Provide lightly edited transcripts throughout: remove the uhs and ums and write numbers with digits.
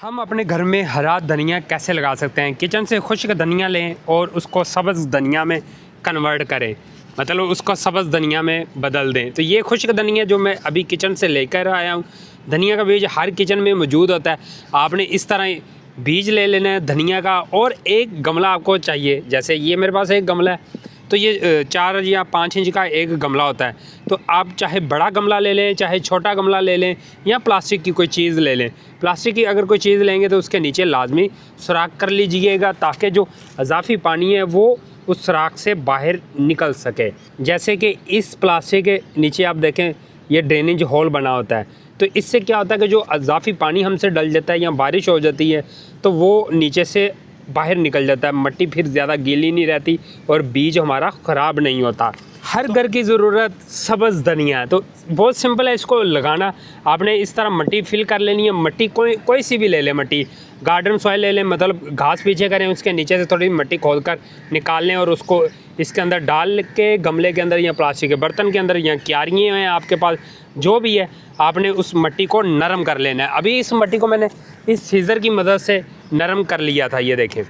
हम अपने घर में हरा धनिया कैसे लगा सकते हैं। किचन से खुश्क धनिया लें और उसको सब्ज़ धनिया में कन्वर्ट करें, मतलब उसको सब्ज़ धनिया में बदल दें। तो ये खुश्क धनिया जो मैं अभी किचन से लेकर आया हूँ, धनिया का बीज हर किचन में मौजूद होता है। आपने इस तरह बीज ले लेना है धनिया का, और एक गमला आपको चाहिए। जैसे ये मेरे पास एक गमला है, तो ये 4 या 5 इंच का एक गमला होता है। तो आप चाहे बड़ा गमला ले लें, चाहे छोटा गमला ले लें, या प्लास्टिक की कोई चीज़ ले लें। प्लास्टिक की अगर कोई चीज़ लेंगे तो उसके नीचे लाजमी सुराख कर लीजिएगा, ताकि जो इजाफी पानी है वो उस सुराख से बाहर निकल सके। जैसे कि इस प्लास्टिक के नीचे आप देखें, ये ड्रेनेज होल बना होता है। तो इससे क्या होता है कि जो इजाफी पानी हमसे डल जाता है या बारिश हो जाती है, तो वो नीचे से बाहर निकल जाता है। मिट्टी फिर ज़्यादा गीली नहीं रहती और बीज हमारा ख़राब नहीं होता। हर घर की ज़रूरत सब्ज़ धनिया है, तो बहुत सिंपल है इसको लगाना। आपने इस तरह मिट्टी फिल कर लेनी है। मिट्टी कोई सी भी ले लें, मिट्टी गार्डन सॉइल ले लें, मतलब घास पीछे करें, उसके नीचे से थोड़ी मिट्टी खोदकर निकाल लें और उसको इसके अंदर डाल के गमले के अंदर या प्लास्टिक के बर्तन के अंदर या क्यारियाँ हैं आपके पास जो भी है, आपने उस मिट्टी को नरम कर लेना है। अभी इस मिट्टी को मैंने इस सीज़र की मदद से नरम कर लिया था, ये देखें,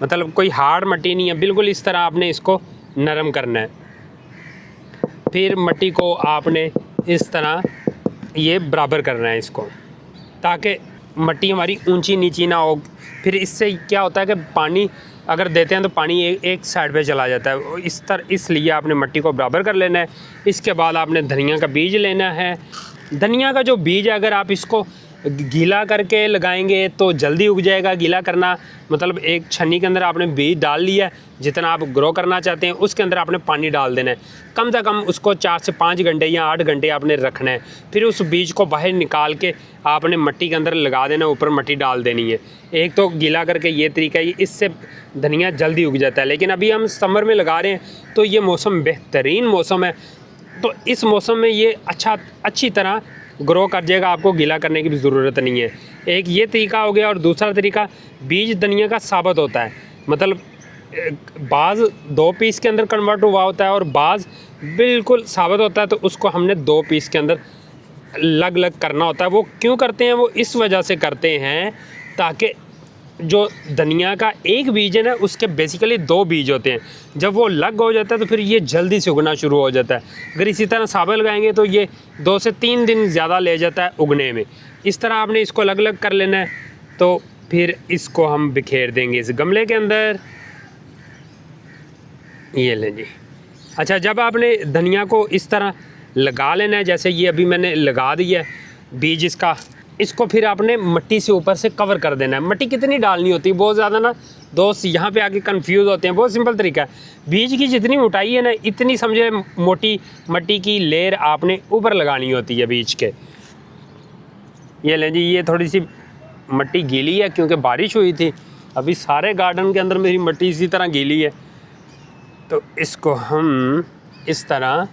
मतलब कोई हार्ड मिट्टी नहीं है, बिल्कुल इस तरह आपने इसको नरम करना है। फिर मिट्टी को आपने इस तरह ये बराबर करना है इसको, ताकि मिट्टी हमारी ऊंची नीची ना हो। फिर इससे क्या होता है कि पानी अगर देते हैं तो पानी एक साइड पे चला जाता है। इसलिए आपने मिट्टी को बराबर कर लेना है। इसके बाद आपने धनिया का बीज लेना है। धनिया का जो बीज है, अगर आप इसको गीला करके लगाएंगे तो जल्दी उग जाएगा। गीला करना मतलब एक छन्नी के अंदर आपने बीज डाल लिया, जितना आप ग्रो करना चाहते हैं उसके अंदर आपने पानी डाल देना है। कम से कम उसको 4 से 5 घंटे या 8 घंटे आपने रखना है। फिर उस बीज को बाहर निकाल के आपने मिट्टी के अंदर लगा देना, ऊपर मिट्टी डाल देनी है। एक तो गीला करके ये तरीका है, इससे धनिया जल्दी उग जाता है। लेकिन अभी हम समर में लगा रहे हैं तो ये मौसम बेहतरीन मौसम है, तो इस मौसम में ये अच्छी तरह ग्रो कर जाएगा। आपको गीला करने की भी ज़रूरत नहीं है। एक ये तरीका हो गया। और दूसरा तरीका, बीज धनिया का साबित होता है, मतलब बाज़ 2 पीस के अंदर कन्वर्ट हुआ होता है और बाज़ बिल्कुल साबित होता है। तो उसको हमने 2 पीस के अंदर अलग अलग करना होता है। वो क्यों करते हैं? वो इस वजह से करते हैं ताकि जो धनिया का एक बीज है ना, उसके बेसिकली 2 बीज होते हैं। जब वो अलग हो जाता है तो फिर ये जल्दी से उगना शुरू हो जाता है। अगर इसी तरह साबित लगाएंगे तो ये 2 से 3 दिन ज़्यादा ले जाता है उगने में। इस तरह आपने इसको अलग अलग कर लेना है। तो फिर इसको हम बिखेर देंगे इस गमले के अंदर। ये लें जी। अच्छा, जब आपने धनिया को इस तरह लगा लेना है, जैसे ये अभी मैंने लगा दिया है बीज इसको फिर आपने मिट्टी से ऊपर से कवर कर देना है। मिट्टी कितनी डालनी होती है? बहुत ज़्यादा ना दोस्त यहाँ पे आके कंफ्यूज होते हैं। बहुत सिंपल तरीका है, बीज की जितनी मोटाई है ना, इतनी समझे मोटी मिट्टी की लेयर आपने ऊपर लगानी होती है बीज के। ये लें जी, ये थोड़ी सी मिट्टी गीली है क्योंकि बारिश हुई थी। अभी सारे गार्डन के अंदर मेरी मिट्टी इसी तरह गीली है। तो इसको हम इस तरह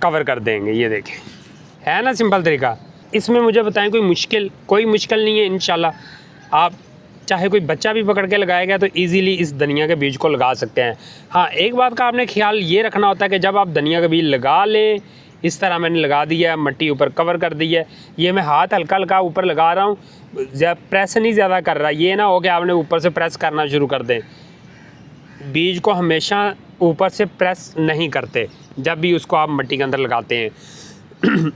कवर कर देंगे। ये देखें, है ना सिंपल तरीका। इसमें मुझे बताएं कोई मुश्किल नहीं है। इंशाल्लाह आप चाहे कोई बच्चा भी पकड़ के लगाएगा तो इजीली इस धनिया के बीज को लगा सकते हैं। हाँ, एक बात का आपने ख्याल ये रखना होता है कि जब आप धनिया का बीज लगा लें, इस तरह मैंने लगा दिया है, मिट्टी ऊपर कवर कर दी है। ये मैं हाथ हल्का हल्का ऊपर लगा रहा हूँ, प्रेस नहीं ज़्यादा कर रहा। ये ना हो कि आपने ऊपर से प्रेस करना शुरू कर दें। बीज को हमेशा ऊपर से प्रेस नहीं करते जब भी उसको आप मिट्टी के अंदर लगाते हैं।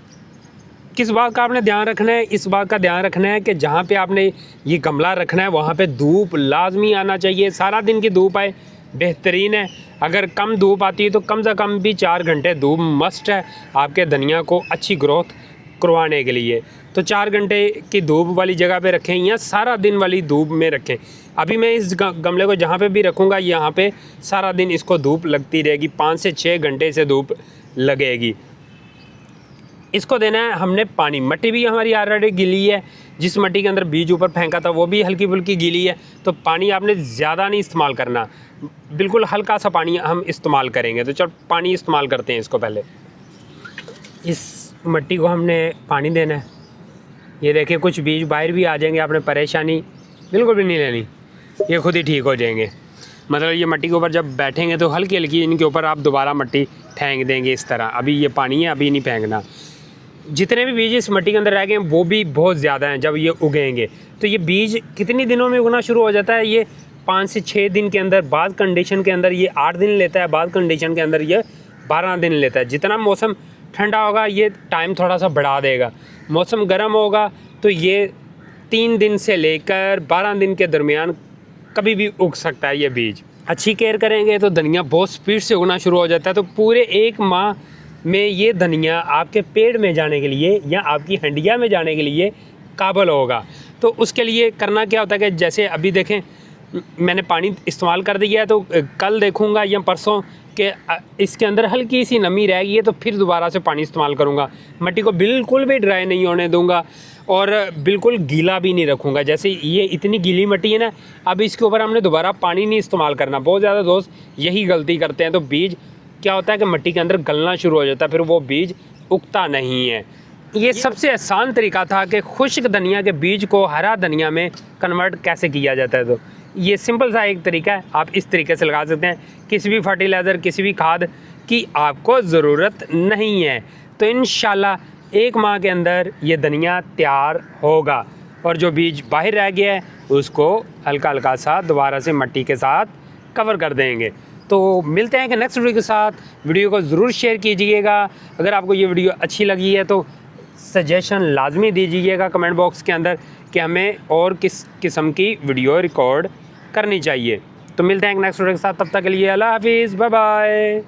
किस बात का आपने ध्यान रखना है? इस बात का ध्यान रखना है कि जहाँ पे आपने ये गमला रखना है वहाँ पे धूप लाजमी आना चाहिए। सारा दिन की धूप आए बेहतरीन है। अगर कम धूप आती है तो कम से कम भी 4 घंटे धूप मस्ट है आपके धनिया को अच्छी ग्रोथ करवाने के लिए। तो 4 घंटे की धूप वाली जगह पे रखें या सारा दिन वाली धूप में रखें। अभी मैं इस गमले को जहाँ पे भी रखूँगा, यहाँ पे सारा दिन इसको धूप लगती रहेगी, 5 से 6 घंटे से धूप लगेगी। इसको देना है हमने पानी। मिट्टी भी हमारी ऑलरेडी गीली है, जिस मिट्टी के अंदर बीज ऊपर फेंका था वो भी हल्की फुल्की गीली है। तो पानी आपने ज़्यादा नहीं इस्तेमाल करना, बिल्कुल हल्का सा पानी हम इस्तेमाल करेंगे। तो चल पानी इस्तेमाल करते हैं इसको। पहले इस मिट्टी को हमने पानी देना है। ये देखिए, कुछ बीज बाहर भी आ जाएंगे, आपने परेशानी बिल्कुल भी नहीं लेनी, ये खुद ही ठीक हो जाएंगे। मतलब ये मिट्टी के ऊपर जब बैठेंगे तो हल्की हल्की इनके ऊपर आप दोबारा मिट्टी फेंक देंगे इस तरह। अभी ये पानी है, अभी नहीं फेंकना। जितने भी बीज इस मिट्टी के अंदर रह गए हैं वो भी बहुत ज़्यादा हैं। जब ये उगेंगे तो ये बीज कितनी दिनों में उगना शुरू हो जाता है? ये 5 से 6 दिन के अंदर, बाद कंडीशन के अंदर ये 8 दिन लेता है, बाद कंडीशन के अंदर ये 12 दिन लेता है। जितना मौसम ठंडा होगा ये टाइम थोड़ा सा बढ़ा देगा, मौसम गर्म होगा तो ये 3 दिन से लेकर 12 दिन के दरमियान कभी भी उग सकता है ये बीज। अच्छी केयर करेंगे तो धनिया बहुत स्पीड से उगना शुरू हो जाता है। तो पूरे 1 माह में ये धनिया आपके पेड़ में जाने के लिए या आपकी हंडिया में जाने के लिए काबिल होगा। तो उसके लिए करना क्या होता है कि जैसे अभी देखें मैंने पानी इस्तेमाल कर दिया है, तो कल देखूंगा या परसों कि इसके अंदर हल्की सी नमी रह गई है तो फिर दोबारा से पानी इस्तेमाल करूंगा। मिट्टी को बिल्कुल भी ड्राई नहीं होने दूंगा और बिल्कुल गीला भी नहीं रखूँगा। जैसे ये इतनी गीली मिट्टी है ना, अब इसके ऊपर हमने दोबारा पानी नहीं इस्तेमाल करना। बहुत ज़्यादा दोस्त यही गलती करते हैं, तो बीज क्या होता है कि मिट्टी के अंदर गलना शुरू हो जाता है, फिर वो बीज उगता नहीं है। ये सबसे आसान तरीका था कि खुश्क धनिया के बीज को हरा धनिया में कन्वर्ट कैसे किया जाता है। तो ये सिंपल सा एक तरीका है, आप इस तरीके से लगा सकते हैं। किसी भी फर्टिलाइज़र, किसी भी खाद की आपको ज़रूरत नहीं है। तो इंशाल्लाह 1 माह के अंदर ये धनिया तैयार होगा और जो बीज बाहर रह गया है उसको हल्का हल्का सा दोबारा से मिट्टी के साथ कवर कर देंगे। तो मिलते हैं कि नेक्स्ट वीडियो के साथ। वीडियो को ज़रूर शेयर कीजिएगा। अगर आपको ये वीडियो अच्छी लगी है तो सजेशन लाजमी दीजिएगा कमेंट बॉक्स के अंदर कि हमें और किस किस्म की वीडियो रिकॉर्ड करनी चाहिए। तो मिलते हैं नेक्स्ट वीडियो के साथ, तब तक के लिए अल्लाह हाफिज़, बाय बाय।